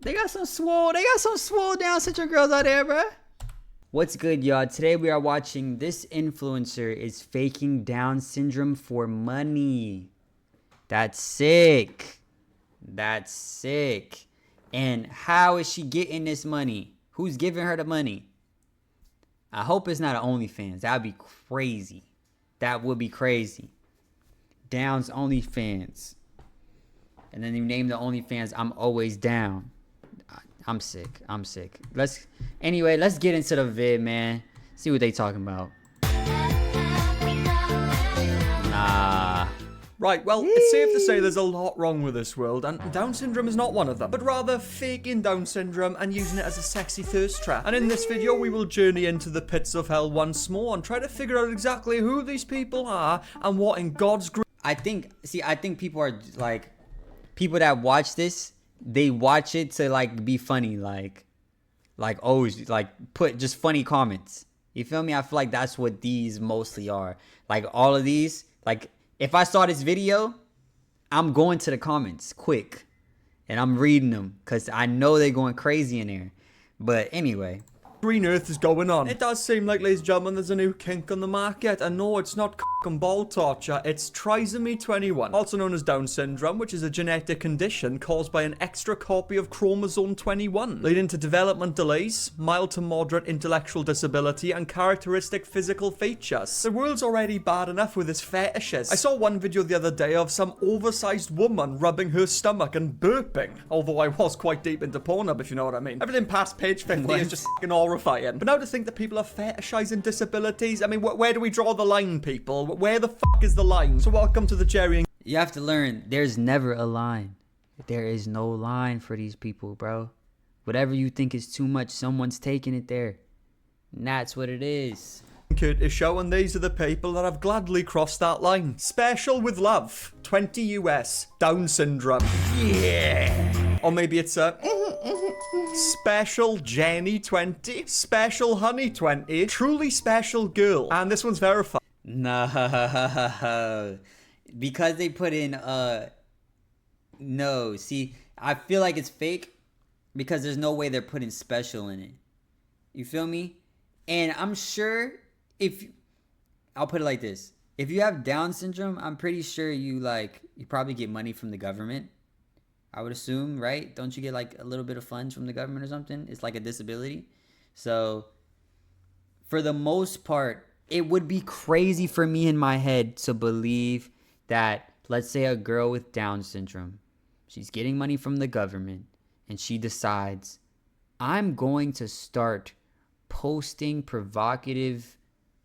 They got some swole Down syndrome girls out there, bruh. What's good, y'all? Today we are watching this influencer is faking Down syndrome for money. That's sick. That's sick. And how is she getting this money? Who's giving her the money? I hope it's not an OnlyFans. That would be crazy. That would be crazy. Down's OnlyFans. And then you name the OnlyFans I'm Always Down. I'm sick. Let's get into the vid, man. See what they talking about. Nah. Right, well, it's safe to say there's a lot wrong with this world, and Down syndrome is not one of them, but rather faking Down syndrome and using it as a sexy thirst trap. And in this video, we will journey into the pits of hell once more and try to figure out exactly who these people are and what in God's grace. I think people are like, people that watch this, they watch it to like be funny, like always like put just funny comments. You feel me? I feel like that's what these mostly are. Like all of these, like if I saw this video, I'm going to the comments quick and I'm reading them because I know they're going crazy in there. But anyway. Green Earth is going on. It does seem like, ladies and gentlemen, there's a new kink on the market, and no, it's not cock and ball torture, it's trisomy 21, also known as Down syndrome, which is a genetic condition caused by an extra copy of chromosome 21, leading to development delays, mild to moderate intellectual disability, and characteristic physical features. The world's already bad enough with its fetishes. I saw one video the other day of some oversized woman rubbing her stomach and burping, although I was quite deep into Pornhub, if you know what I mean. Everything past page 50 is just f***ing horrifying. But now to think that people are fetishizing disabilities, I mean, where do we draw the line, people? Where the fuck is the line? So welcome to the Jerry and... You have to learn, there's never a line. There is no line for these people, bro. Whatever you think is too much, someone's taking it there. And that's what it is. Curtis show, and these are the people that have gladly crossed that line. Special with love, 20 US, Down syndrome. Yeah. Or maybe it's a... Special Jenny 20, Special Honey 20, Truly Special Girl, and this one's verified. No, because they put in no. See, I feel like it's fake because there's no way they're putting special in it. You feel me? And I'm sure I'll put it like this: if you have Down syndrome, I'm pretty sure you probably get money from the government. I would assume, right? Don't you get like a little bit of funds from the government or something? It's like a disability. So for the most part, it would be crazy for me in my head to believe that, let's say a girl with Down syndrome, she's getting money from the government and she decides, I'm going to start posting provocative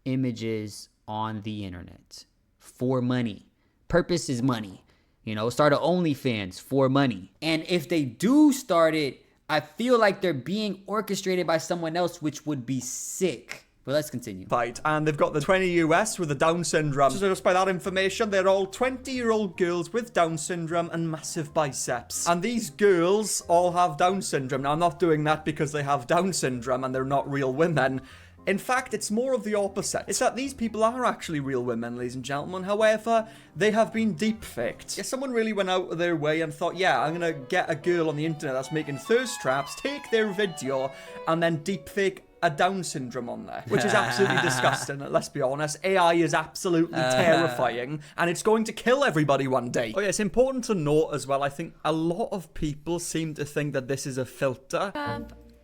images on the internet for money. Purpose is money. You know, start an OnlyFans for money. And if they do start it, I feel like they're being orchestrated by someone else, which would be sick. But let's continue. Right, and they've got the 20 US with the Down syndrome. So just by that information, they're all 20-year-old girls with Down syndrome and massive biceps. And these girls all have Down syndrome. Now, I'm not doing that because they have Down syndrome and they're not real women. In fact, it's more of the opposite. It's that these people are actually real women, ladies and gentlemen. However, they have been deep-faked. Yeah, someone really went out of their way and thought, yeah, I'm gonna get a girl on the internet that's making thirst traps, take their video, and then deep-fake a Down syndrome on there, which is absolutely disgusting. Let's be honest. AI is absolutely terrifying, and it's going to kill everybody one day. Oh yeah, it's important to note as well, I think a lot of people seem to think that this is a filter.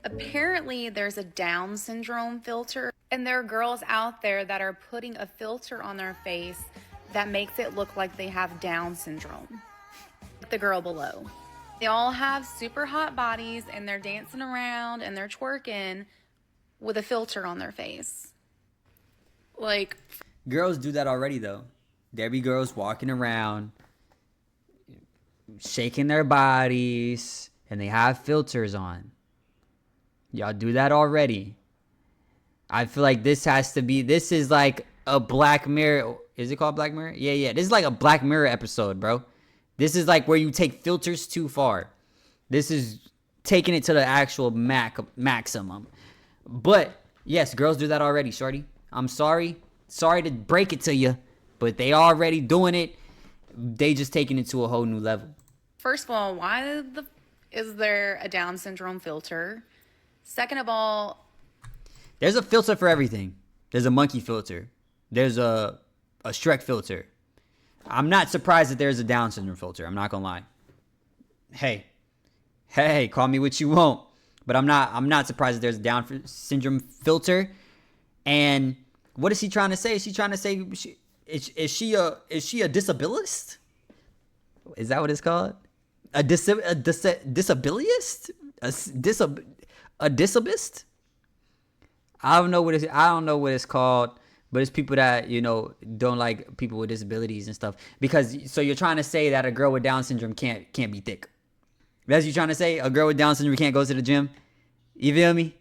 Apparently there's a Down syndrome filter, and there are girls out there that are putting a filter on their face that makes it look like they have Down syndrome. The girl below. They all have super hot bodies and they're dancing around and they're twerking with a filter on their face. Like, girls do that already though. There be girls walking around shaking their bodies and they have filters on. Y'all do that already. I feel like this is like a Black Mirror. Is it called Black Mirror? Yeah. This is like a Black Mirror episode, bro. This is like where you take filters too far. This is taking it to the actual maximum. But yes, girls do that already, shorty. I'm sorry to break it to you, but they already doing it. They just taking it to a whole new level. First of all, why the is there a Down syndrome filter? Second of all, There's a filter for everything. There's a monkey filter. There's a Shrek filter. I'm not surprised that there's a Down syndrome filter. I'm not gonna lie. Hey, call me what you want, but I'm not surprised that there's a Down syndrome filter. And what is she trying to say? Is she trying to say is she a disabilist? Is that what it's called? A disabilist? A disabist? I don't know what it's called, but it's people that, you know, don't like people with disabilities and stuff. Because so you're trying to say that a girl with Down syndrome can't be thick. That's what you're trying to say? A girl with Down syndrome can't go to the gym? You feel me?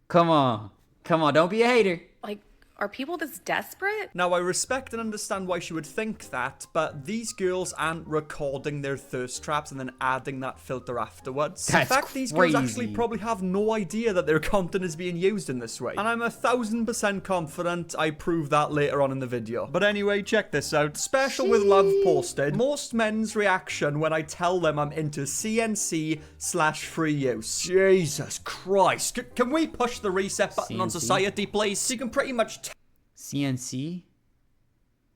Come on, don't be a hater. like, are people this desperate? Now, I respect and understand why she would think that, but these girls aren't recording their thirst traps and then adding that filter afterwards. That's in fact, these girls actually probably have no idea that their content is being used in this way. And I'm 1000% confident I prove that later on in the video. But anyway, check this out. Special with Love posted, most men's reaction when I tell them I'm into CNC/free use. Jesus Christ. Can we push the reset button on CNC? society, please? So you can pretty much CNC.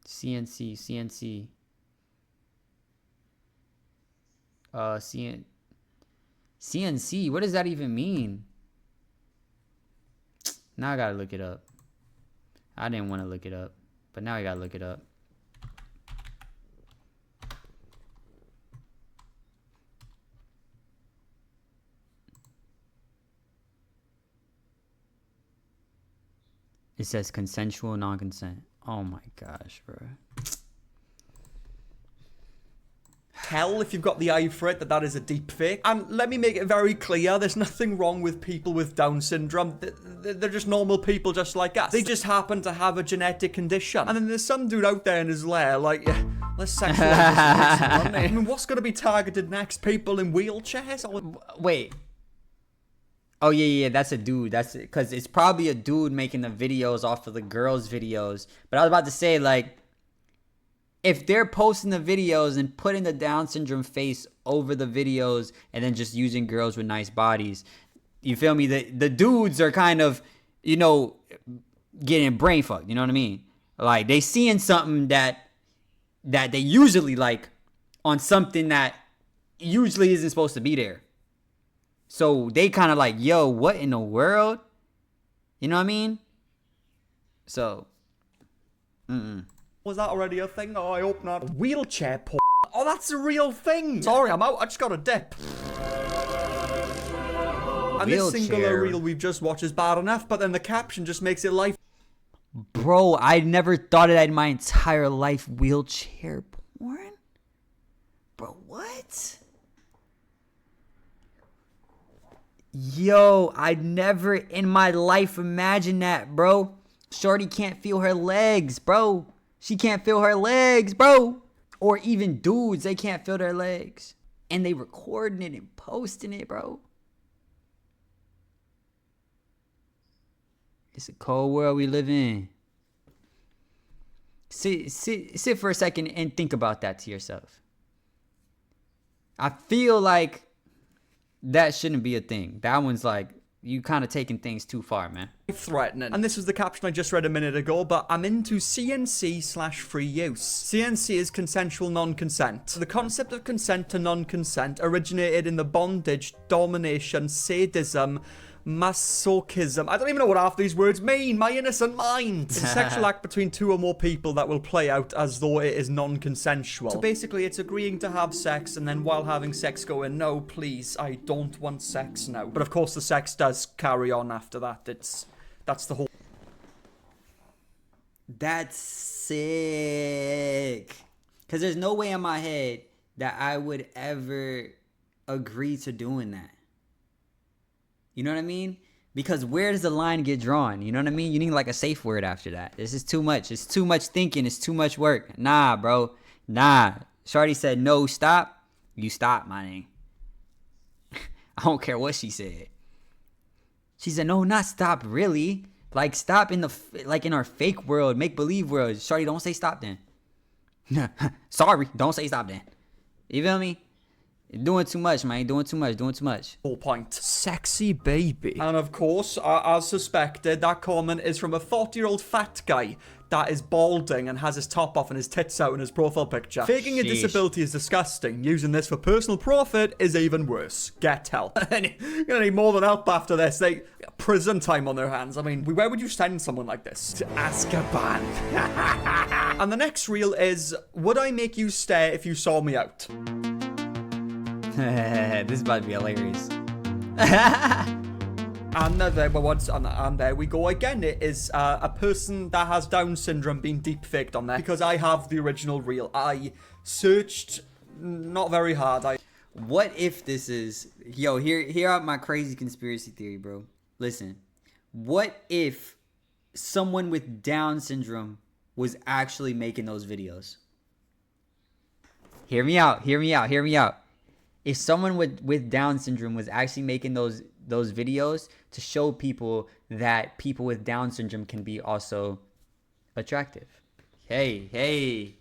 CNC. What does that even mean? Now I gotta look it up. I didn't want to look it up, but now I gotta look it up. It says consensual non-consent. Oh my gosh, bro. tell if you've got the eye for it that is a deep fake. And let me make it very clear, there's nothing wrong with people with Down syndrome. They're just normal people just like us. They just happen to have a genetic condition. And then there's some dude out there in his lair like, let's sexualize this person. I mean, what's going to be targeted next? People in wheelchairs? Wait. Oh, yeah, that's a dude. That's because it's probably a dude making the videos off of the girls' videos. But I was about to say, like, if they're posting the videos and putting the Down syndrome face over the videos and then just using girls with nice bodies, you feel me? The dudes are kind of, you know, getting brain fucked. You know what I mean? Like, they seeing something that they usually like on something that usually isn't supposed to be there. So they kind of like, yo, what in the world? You know what I mean? So, Was that already a thing? Oh, I hope not. Wheelchair porn. Oh, that's a real thing. Sorry, I'm out. I just got a dip. And this singular reel we've just watched is bad enough, but then the caption just makes it life. Bro, I never thought of that in my entire life. Wheelchair porn? Bro, what? Yo, I'd never in my life imagined that, bro. Shorty can't feel her legs, bro. She can't feel her legs, bro. Or even dudes, they can't feel their legs. And they recording it and posting it, bro. It's a cold world we live in. Sit for a second and think about that to yourself. I feel like that shouldn't be a thing. That one's like, you kind of taking things too far, man. Threatening. And this was the caption I just read a minute ago, but I'm into CNC/free use. CNC is consensual non-consent. The concept of consent to non-consent originated in the bondage, domination, sadism, masochism. I don't even know what half these words mean. My innocent mind. It's a sexual act between two or more people that will play out as though it is non-consensual. So basically, it's agreeing to have sex and then while having sex going, no, please, I don't want sex now. But of course, the sex does carry on after that. That's the whole. That's sick. Because there's no way in my head that I would ever agree to doing that. You know what I mean? Because where does the line get drawn? You know what I mean? You need like a safe word after that. This is too much. It's too much thinking. It's too much work. Nah, bro. Nah. Shorty said, no, stop. You stop, my name. I don't care what she said. She said, no, not stop, really. Like, stop in in our fake world, make-believe world. Shorty, don't say stop then. Sorry, don't say stop then. You feel me? You're doing too much, man. You're doing too much. Doing too much. Whole point. Sexy baby. And of course, as suspected, that comment is from a 40-year-old fat guy that is balding and has his top off and his tits out in his profile picture. Faking a disability is disgusting. Using this for personal profit is even worse. Get help. You're gonna need more than help after this. They prison time on their hands. I mean, where would you send someone like this? To Azkaban. And the next reel is, would I make you stare if you saw me out? This is about to be hilarious. And there we go again. It is a person that has Down syndrome being deepfaked on there, because I have the original reel. I searched not very hard. What if this is... Yo, here are my crazy conspiracy theory, bro. Listen. What if someone with Down syndrome was actually making those videos? Hear me out. Hear me out. Hear me out. If someone with Down syndrome was actually making those videos to show people that people with Down syndrome can be also attractive. Hey,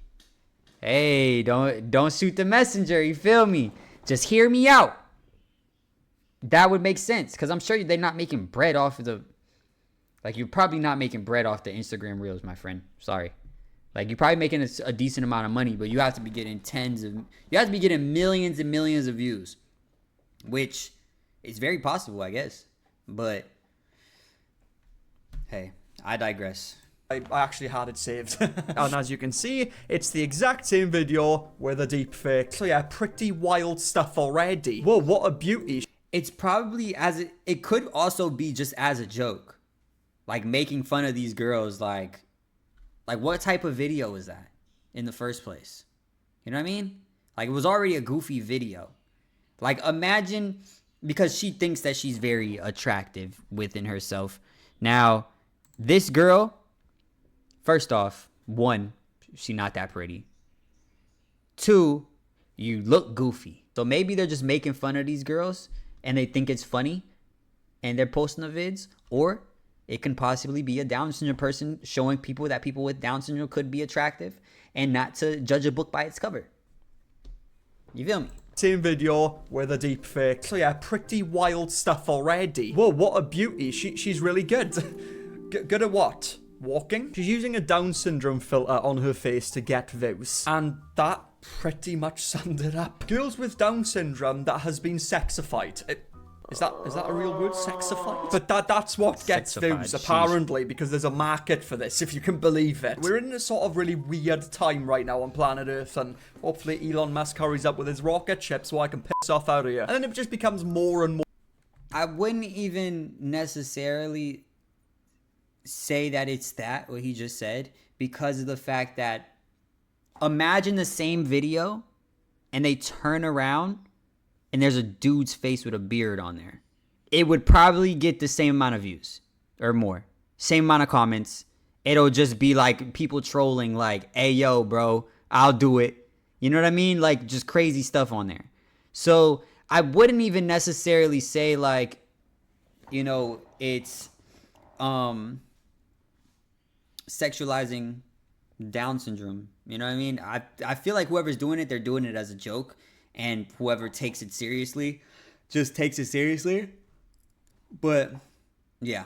don't shoot the messenger, you feel me? Just hear me out. That would make sense, because I'm sure they're not making bread off of the... Like, you're probably not making bread off the Instagram reels, my friend. Sorry. Like, you're probably making a decent amount of money, but you have to be getting you have to be getting millions and millions of views, which is very possible, I guess. But hey, I digress. I actually had it saved. And as you can see, it's the exact same video with a deep fake. So yeah, pretty wild stuff already. Whoa, what a beauty. It's probably it could also be just as a joke. Like making fun of these girls, like what type of video was that in the first place? You know what I mean? Like, it was already a goofy video. Like, imagine, because she thinks that she's very attractive within herself. Now, this girl, first off, one, she's not that pretty. Two, you look goofy. So maybe they're just making fun of these girls and they think it's funny and they're posting the vids, or it can possibly be a Down syndrome person showing people that people with Down syndrome could be attractive and not to judge a book by its cover. You feel me? Same video with a deep fake. So yeah, pretty wild stuff already. Whoa, what a beauty. She's really good. Good at what? Walking? She's using a Down syndrome filter on her face to get views. And that pretty much summed it up. Girls with Down syndrome that has been sexified. Is that a real word? Sexified? But that's what gets views, apparently, because there's a market for this, if you can believe it. We're in a sort of really weird time right now on planet Earth, and hopefully Elon Musk hurries up with his rocket ship so I can piss off out of here. And then it just becomes more and more. I wouldn't even necessarily say that it's that, what he just said, because of the fact that imagine the same video and they turn around and there's a dude's face with a beard on there. It would probably get the same amount of views or more. Same amount of comments. It'll just be like people trolling like, hey, yo, bro, I'll do it. You know what I mean? Like just crazy stuff on there. So I wouldn't even necessarily say like, you know, it's sexualizing Down syndrome. You know what I mean? I feel like whoever's doing it, they're doing it as a joke. And whoever takes it seriously just takes it seriously. But yeah,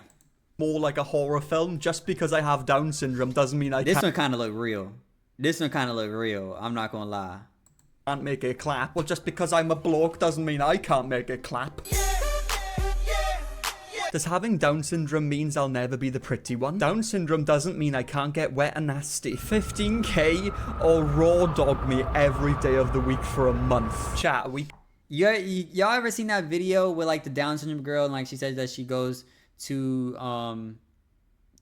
more like a horror film. Just because I have Down syndrome doesn't mean I This one kind of look real. I'm not gonna lie. Can't make it clap. Well, just because I'm a bloke doesn't mean I can't make it clap. Does having Down syndrome means I'll never be the pretty one? Down syndrome doesn't mean I can't get wet and nasty. 15k or raw dog me every day of the week for a month. Chat, y'all ever seen that video with like the Down syndrome girl and like she says that she goes to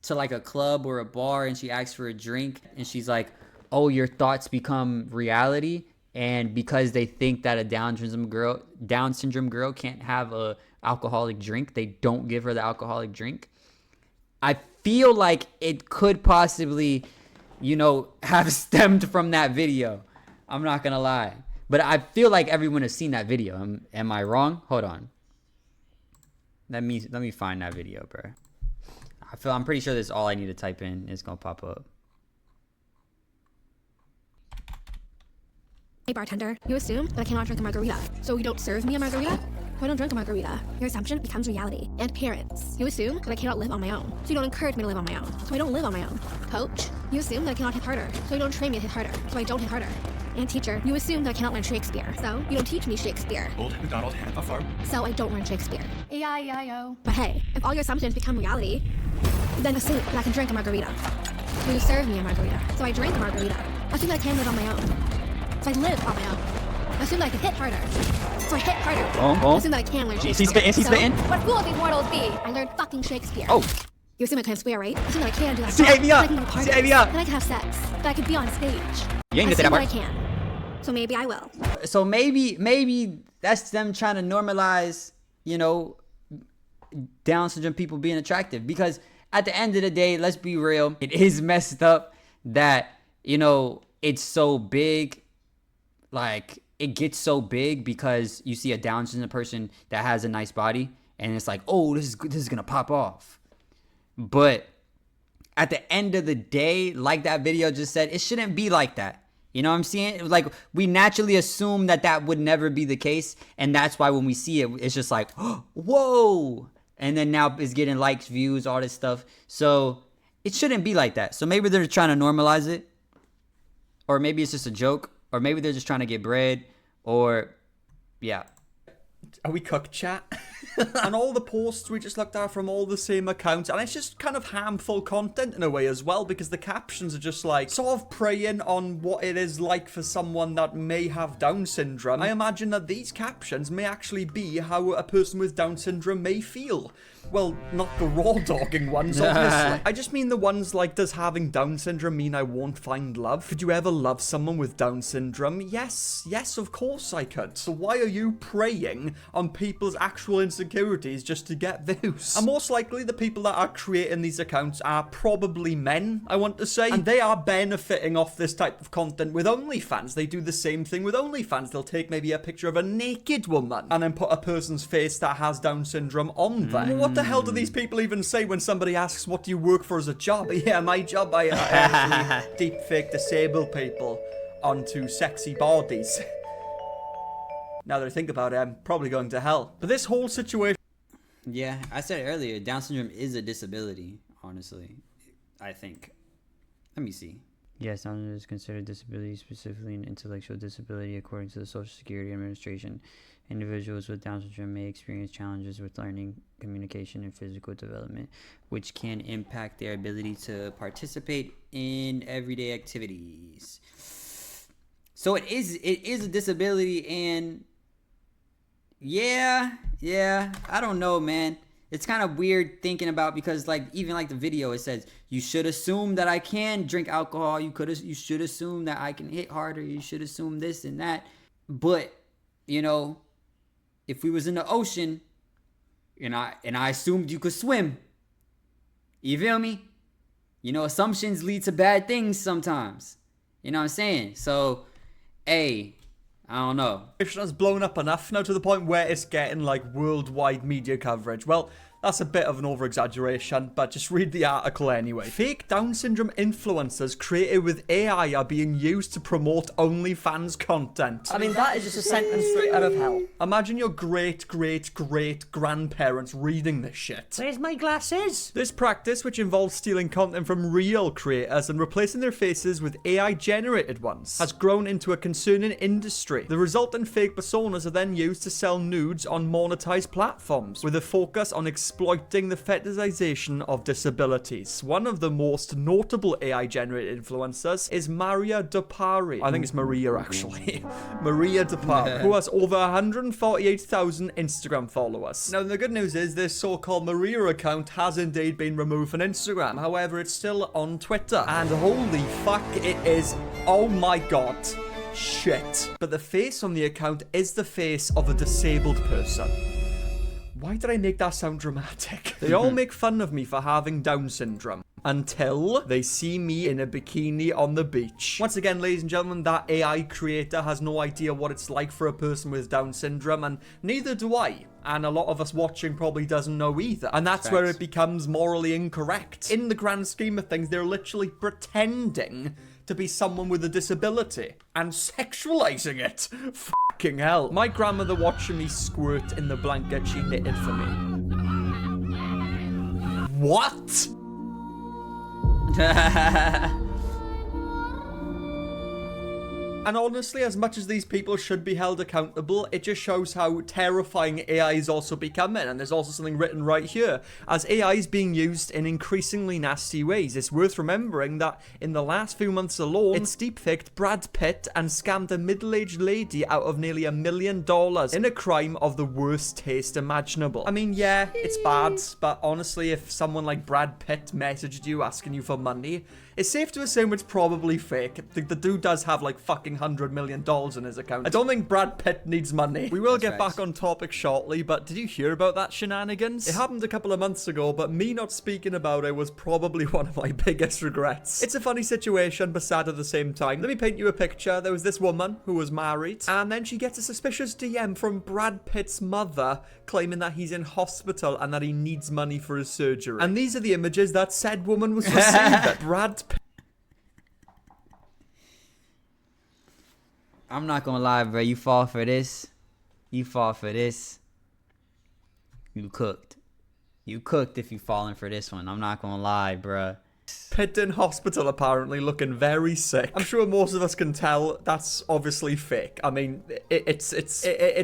like a club or a bar and she asks for a drink and she's like, oh, your thoughts become reality, and because they think that a Down syndrome girl can't have a alcoholic drink, they don't give her the alcoholic drink. I feel like it could possibly, you know, have stemmed from that video. I'm not gonna lie, but I feel like everyone has seen that video. Am I wrong? Hold on. Let me find that video, bro. I'm pretty sure that's all I need to type in. It's gonna pop up. Hey bartender, you assume that I cannot drink a margarita, so you don't serve me a margarita? So I don't drink a margarita. Your assumption becomes reality. And parents, you assume that I cannot live on my own, so you don't encourage me to live on my own, so I don't live on my own. Coach, you assume that I cannot hit harder, so you don't train me to hit harder, so I don't hit harder. And teacher, you assume that I cannot learn Shakespeare, so you don't teach me Shakespeare. Old MacDonald had a farm. So I don't learn Shakespeare. E-I-E-I-O. But hey, if all your assumptions become reality, then assume that I can drink a margarita. So you serve me a margarita, so I drink a margarita. Assume that I can live on my own, so I live on my own. Assume that I can hit harder, so I hit harder. Assume that I can learn Shakespeare. He's spitting. What fool these mortals be? I learned fucking Shakespeare. Oh. You assume I can swear, right? Assume that I can do that. See, Amy that up. I can go to parties, See, Amy up. that I can have sex, that I can be on stage. You ain't gonna say that Assume part. I can. So maybe I will. So maybe that's them trying to normalize, you know, Down syndrome people being attractive. Because at the end of the day, let's be real, it is messed up that, you know, it's so big. Like, it gets so big because you see a Down syndrome person that has a nice body, and it's like, oh, this is gonna pop off. But at the end of the day, like that video just said, it shouldn't be like that. You know what I'm saying? Like, we naturally assume that would never be the case. And that's why when we see it, it's just like, oh, whoa. And then now it's getting likes, views, all this stuff. So it shouldn't be like that. So maybe they're trying to normalize it. Or maybe it's just a joke. Or maybe they're just trying to get bread. Or, yeah. Are we cooked, chat? And all the posts we just looked at from all the same accounts, and it's just kind of harmful content in a way as well, because the captions are just like sort of preying on what it is like for someone that may have Down syndrome. I imagine that these captions may actually be how a person with Down syndrome may feel. Well, not the raw dogging ones, obviously. I just mean the ones like, does having Down syndrome mean I won't find love? Could you ever love someone with Down syndrome? Yes, of course I could. So why are you preying on people's actual insecurities just to get views? And most likely the people that are creating these accounts are probably men, I want to say. And they are benefiting off this type of content with OnlyFans. They do the same thing with OnlyFans. They'll take maybe a picture of a naked woman and then put a person's face that has Down syndrome on there. What the hell do these people even say when somebody asks, what do you work for as a job? Yeah, my job, I actually deep fake disable people onto sexy bodies. Now that I think about it, I'm probably going to hell. But this whole situation... Yeah, I said earlier, Down syndrome is a disability, honestly. I think. Let me see. Yes, Down syndrome is considered a disability, specifically an intellectual disability, according to the Social Security Administration. Individuals with Down syndrome may experience challenges with learning, communication, and physical development, which can impact their ability to participate in everyday activities. So it is a disability, and yeah, I don't know, man. It's kind of weird thinking about, because like even like the video, it says you should assume that I can drink alcohol. You should assume that I can hit harder. You should assume this and that. But you know, if we was in the ocean, and I assumed you could swim, you feel me? You know, assumptions lead to bad things sometimes. You know what I'm saying? So, hey, I don't know. It has blown up enough now to the point where it's getting like worldwide media coverage. Well, that's a bit of an over-exaggeration, but just read the article anyway. Fake Down syndrome influencers created with AI are being used to promote OnlyFans content. I mean, that is just a sentence straight out of hell. Imagine your great-great-great-grandparents reading this shit. Where's my glasses? This practice, which involves stealing content from real creators and replacing their faces with AI-generated ones, has grown into a concerning industry. The resultant fake personas are then used to sell nudes on monetized platforms, with a focus on exploiting the fetishization of disabilities. One of the most notable AI-generated influencers is Maria Dupari. I think it's Maria, actually. Maria Dupari, who has over 148,000 Instagram followers. Now, the good news is this so-called Maria account has indeed been removed from Instagram. However, it's still on Twitter. And holy fuck, it is, oh my god, shit. But the face on the account is the face of a disabled person. Why did I make that sound dramatic? They all make fun of me for having Down syndrome until they see me in a bikini on the beach. Once again, ladies and gentlemen, that AI creator has no idea what it's like for a person with Down syndrome, and neither do I. And a lot of us watching probably doesn't know either. And that's where it becomes morally incorrect. In the grand scheme of things, they're literally pretending to be someone with a disability and sexualizing it. Fucking hell. My grandmother watching me squirt in the blanket she knitted for me. What? And honestly, as much as these people should be held accountable, it just shows how terrifying AI is also becoming. And there's also something written right here. As AI is being used in increasingly nasty ways, it's worth remembering that in the last few months alone, it's deepfaked Brad Pitt and scammed a middle-aged lady out of nearly $1 million in a crime of the worst taste imaginable. I mean, yeah, it's bad, but honestly, if someone like Brad Pitt messaged you asking you for money, it's safe to assume it's probably fake. The dude does have like fucking $100 million in his account. I don't think Brad Pitt needs money. We will get back on topic shortly, but did you hear about that shenanigans? It happened a couple of months ago, but me not speaking about it was probably one of my biggest regrets. It's a funny situation, but sad at the same time. Let me paint you a picture. There was this woman who was married, and then she gets a suspicious DM from Brad Pitt's mother claiming that he's in hospital and that he needs money for his surgery. And these are the images that said woman was received at Brad Pitt. I'm not gonna lie, bro. You fall for this. You fall for this. You cooked. You cooked if you falling for this one. I'm not gonna lie, bruh. Pitt in hospital apparently looking very sick. I'm sure most of us can tell that's obviously fake. I mean, it's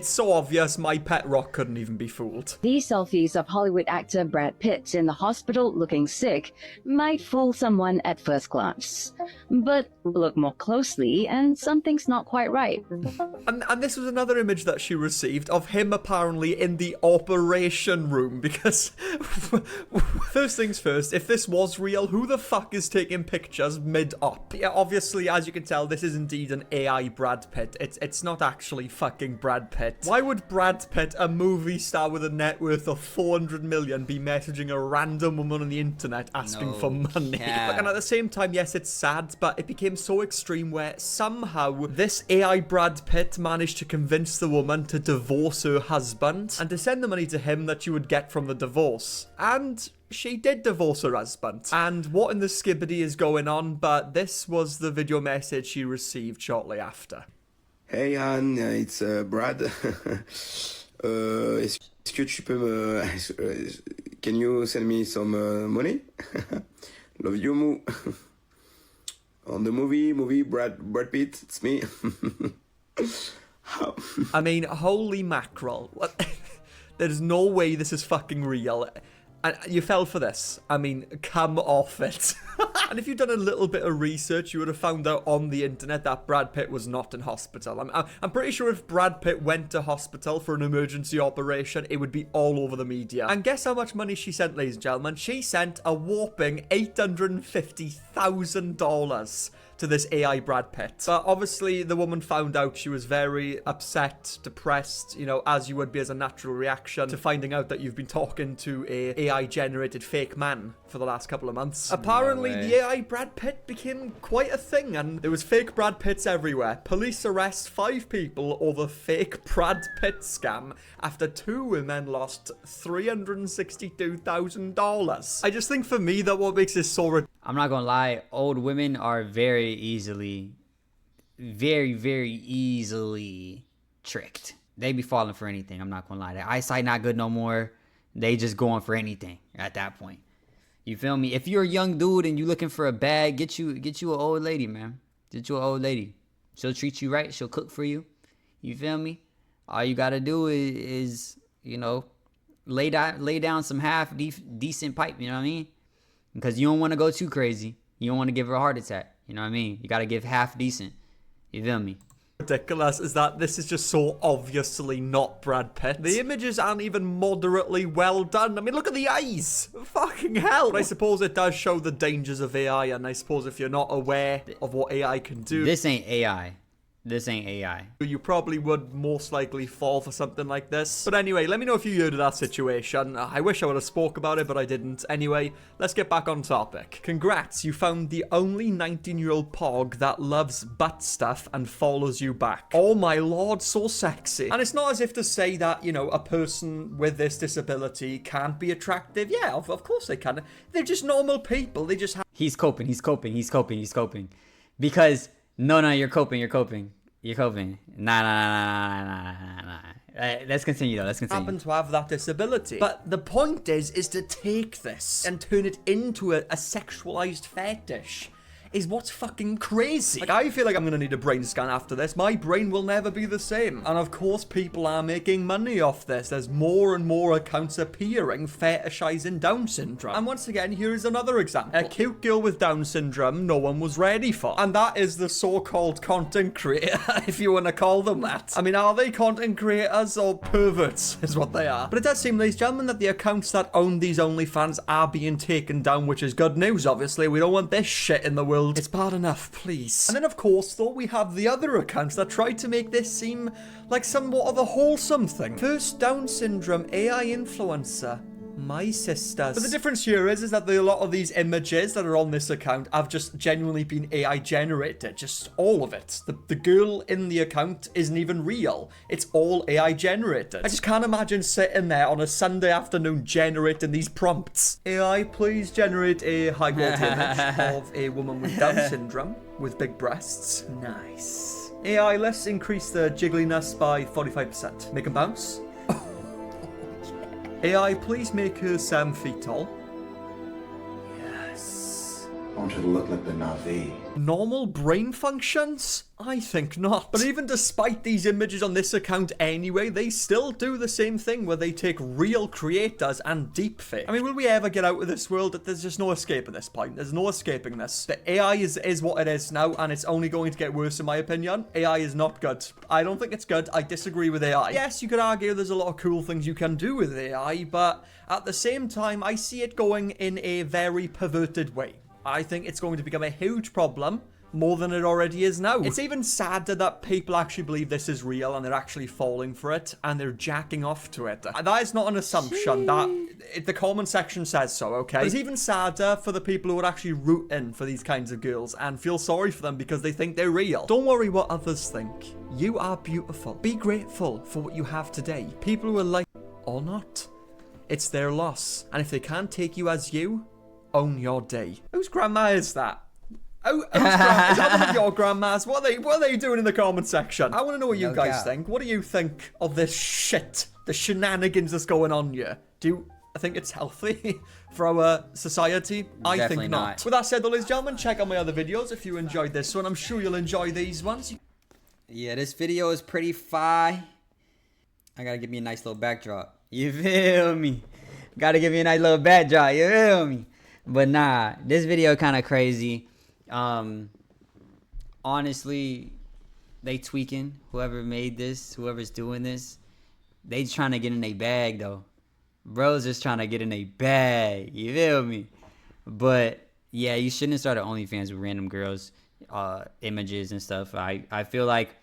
so obvious my pet rock couldn't even be fooled. These selfies of Hollywood actor Brad Pitt in the hospital looking sick might fool someone at first glance. But look more closely and something's not quite right. And this was another image that she received of him apparently in the operation room because first things first, if this was real, who the fuck is taking pictures mid-op? Yeah, obviously, as you can tell, this is indeed an AI Brad Pitt. It's not actually fucking Brad Pitt. Why would Brad Pitt, a movie star with a net worth of 400 million, be messaging a random woman on the internet asking for money? Like, and at the same time, yes, it's sad, but it became so extreme where somehow this AI Brad Pitt managed to convince the woman to divorce her husband and to send the money to him that she would get from the divorce. And she did divorce her husband. And what in the skibbity is going on? But this was the video message she received shortly after. Hey Anne, it's Brad. Est-ce que tu peux me... Can you send me some money? Love you, Moo. On the movie Brad Pitt, it's me. I mean, holy mackerel. What? There's no way this is fucking real. And you fell for this. I mean, come off it. And if you'd done a little bit of research, you would have found out on the internet that Brad Pitt was not in hospital. I'm pretty sure if Brad Pitt went to hospital for an emergency operation, it would be all over the media. And guess how much money she sent, ladies and gentlemen? She sent a whopping $850,000 to this AI Brad Pitt. But obviously, the woman found out. She was very upset, depressed, you know, as you would be as a natural reaction to finding out that you've been talking to a AI-generated fake man for the last couple of months. Apparently, the AI Brad Pitt became quite a thing, and there was fake Brad Pitts everywhere. Police arrest 5 people over fake Brad Pitt scam after 2 women lost $362,000. I just think for me that what makes this so I'm not gonna lie, old women are very easily tricked. They be falling for anything. I'm not gonna lie. Their eyesight not good no more. They just going for anything at that point. You feel me? If you're a young dude and you looking for a bag, get you an old lady, man. Get you an old lady. She'll treat you right. She'll cook for you. You feel me? All you gotta do is you know, lay down some half decent pipe. You know what I mean? Because you don't want to go too crazy. You don't want to give her a heart attack. You know what I mean? You got to give half decent. You feel me? ridiculous is that this is just so obviously not Brad Pitt. The images aren't even moderately well done. I mean, look at the eyes. Fucking hell. But I suppose it does show the dangers of AI, and I suppose if you're not aware of what AI can do... This ain't AI. This ain't AI. You probably would most likely fall for something like this. But anyway, let me know if you heard of that situation. I wish I would have spoke about it, but I didn't. Anyway, let's get back on topic. Congrats, you found the only 19-year-old pog that loves butt stuff and follows you back. Oh my lord, so sexy. And it's not as if to say that, you know, a person with this disability can't be attractive. Yeah, of course they can. They're just normal people. They just have... He's coping. Because no, you're coping. Nah. Let's continue though. Happen to have that disability. But the point is to take this and turn it into a sexualized fetish is what's fucking crazy. Like, I feel like I'm gonna need a brain scan after this. My brain will never be the same. And of course, people are making money off this. There's more and more accounts appearing fetishizing Down syndrome. And once again, here is another example. A cute girl with Down syndrome no one was ready for. And that is the so-called content creator, if you want to call them that. I mean, are they content creators or perverts is what they are. But it does seem, ladies and gentlemen, that the accounts that own these OnlyFans are being taken down, which is good news, obviously. We don't want this shit in the world. It's bad enough, please. And then, of course, though, we have the other accounts that try to make this seem like somewhat of a wholesome thing. First Down syndrome AI influencer. My sisters. But the difference here is that a lot of these images that are on this account have just genuinely been AI generated. Just all of it. The girl in the account isn't even real. It's all AI generated. I just can't imagine sitting there on a Sunday afternoon generating these prompts. AI, please generate a high quality image of a woman with Down syndrome with big breasts. Nice. AI, let's increase the jiggliness by 45%. Make them bounce. AI, please make her 7 feet tall. Yes. I want you to look like the Navi. Normal brain functions? I think not. But even despite these images on this account anyway, they still do the same thing where they take real creators and deepfake. I mean, will we ever get out of this world? There's just no escape at this point. There's no escaping this. The AI is what it is now, and it's only going to get worse in my opinion. AI is not good. I don't think it's good. I disagree with AI. Yes, you could argue there's a lot of cool things you can do with AI, but at the same time, I see it going in a very perverted way. I think it's going to become a huge problem, more than it already is now. It's even sadder that people actually believe this is real and they're actually falling for it and they're jacking off to it. That is not an assumption. The comment section says so, okay? But it's even sadder for the people who are actually rooting for these kinds of girls and feel sorry for them because they think they're real. Don't worry what others think. You are beautiful. Be grateful for what you have today. People who are like or not, it's their loss. And if they can't take you as you, own your day. Whose grandma is that? Is that one of your grandmas? What are they doing in the comment section? I want to know what you guys think. What do you think of this shit? The shenanigans that's going on here? Do you think it's healthy for our society? I Definitely think not. With that said, though, ladies and gentlemen, check out my other videos if you enjoyed this one. I'm sure you'll enjoy these ones. Yeah, this video is pretty fire. I gotta give me a nice little backdrop. You feel me? Gotta give me a nice little backdrop. You feel me? But nah, this video kind of crazy. Honestly, they tweaking. Whoever made this, whoever's doing this, they trying to get in a bag though. Bros just trying to get in a bag. You feel me? But yeah, you shouldn't start an OnlyFans with random girls, images and stuff. I feel like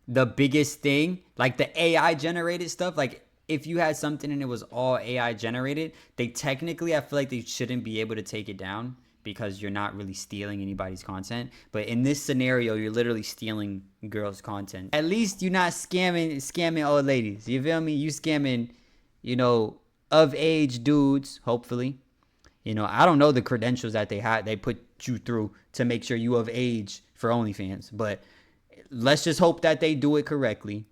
the biggest thing, like the AI generated stuff, like if you had something and it was all AI generated, they technically, I feel like they shouldn't be able to take it down because you're not really stealing anybody's content. But in this scenario, you're literally stealing girls' content. At least you're not scamming old ladies. You feel me? You scamming, of age dudes, hopefully. I don't know the credentials that they put you through to make sure you of age for OnlyFans. But let's just hope that they do it correctly.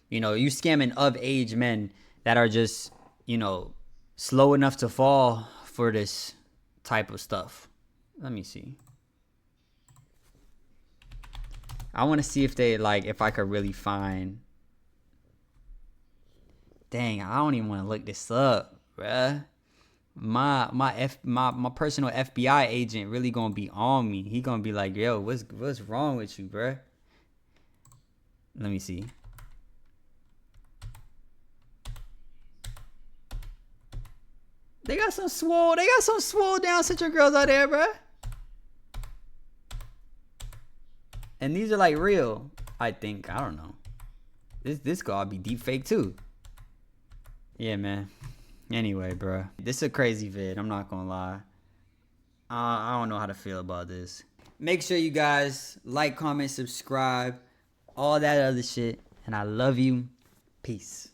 You scamming of age men that are just, slow enough to fall for this type of stuff. Let me see. I want to see if if I could really find. Dang, I don't even want to look this up, bruh. My personal FBI agent really gonna be on me. He gonna be like, yo, what's wrong with you, bruh? Let me see. They got some swole down Central girls out there, bruh. And these are like real, I think. I don't know. This gotta be deep fake too. Yeah, man. Anyway, bruh. This is a crazy vid, I'm not gonna lie. I don't know how to feel about this. Make sure you guys like, comment, subscribe, all that other shit. And I love you. Peace.